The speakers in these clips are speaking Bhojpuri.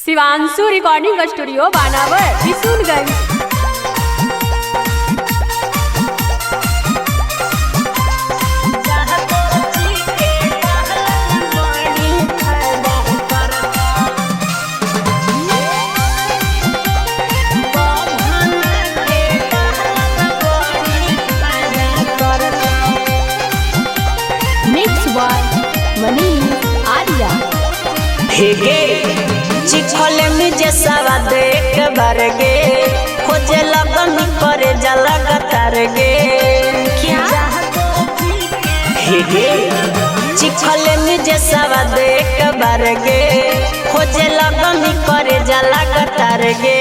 शिवांशु रिकॉर्डिंग स्टूडियो बानावर किशुनगंज। हेगे चिखल में जैसा देख बार गे खोजे लगन करे जला गतार गे क्या हेगे चिखल में जैसा देख बार गे खोजे लगन करे जला गतार गे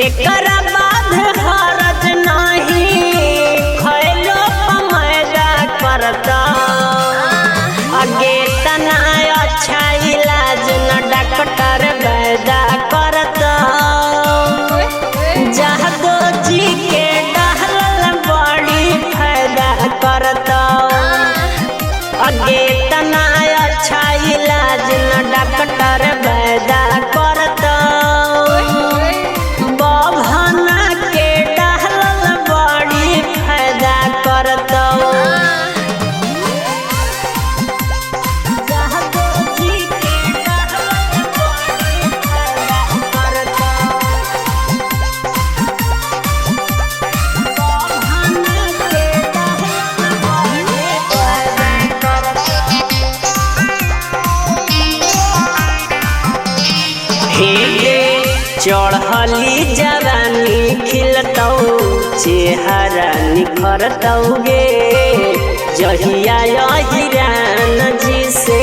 एकरा बाद हरज नहीं खैलो मैदा करता आगे तना अच्छा इलाज न डॉक्टर वैदा करता जादो जी के डहल बड़ी फायदा करता आगे तना अच्छा इलाज न डॉक्टर वैदा करता बभना के डहल बड़ी फायदा करता चढ़ली जवानी खिलतौ चेहरा निखरतौ गे जहिया हिरान जी से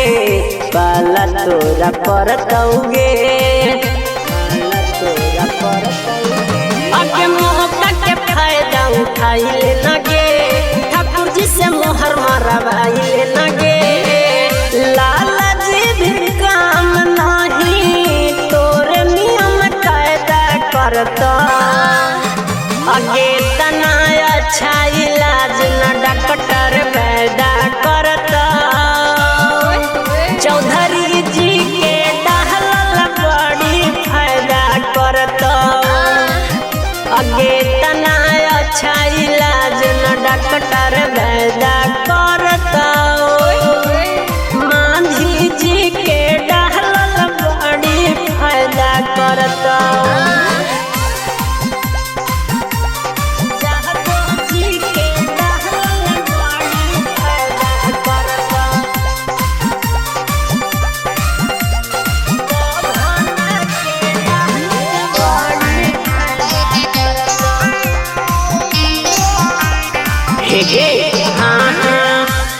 पाला तोरा परतौ गे आगे मौका के फायदा उठाइले न गे ठाकुर जी से मोहर मरवाइले न गे लाला जी भी काम नहीं तोरे नियम कायदा करता आगे तना अच्छा इलाज न डॉक्टर वैदा करता चौधरी जी के डहल बड़ी फायदा करता आगे तना अच्छा इलाज न डॉक्टर वैदा करता मांझी जी के डहल बड़ी फायदा करता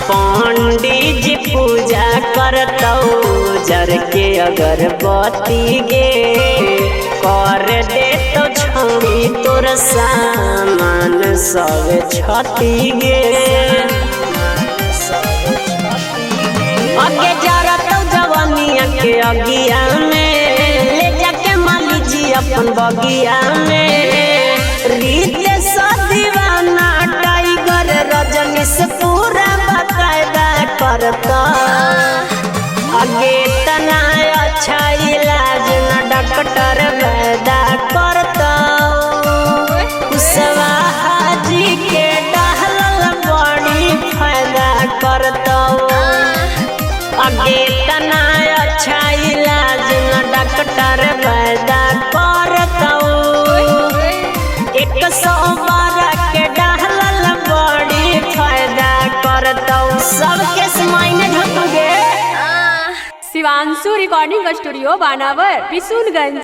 पंडित जी पूजा करतौ जर के अगरबत्ती गे कर दे तो छौड़ी तोर सामान सब छती गे आगे जरतौ जवानिया के अगिया में ले जाके माली जी अपन बगिया में रीत दीवाना टाइगर रजनी से पूरा बाकायदा करता आगे तना अच्छा इलाज न डॉक्टर वैदा करता कुशवाहा जी के डहल बड़ी फायदा करता आगे तना अच्छा इलाज न डॉक्टर वैदा करता 112 के डहल बड़ी फायदा करता सबके समाइने ढक गे। शिवांशु रिकॉर्डिंग स्टूडियो बानावर किशुनगंज।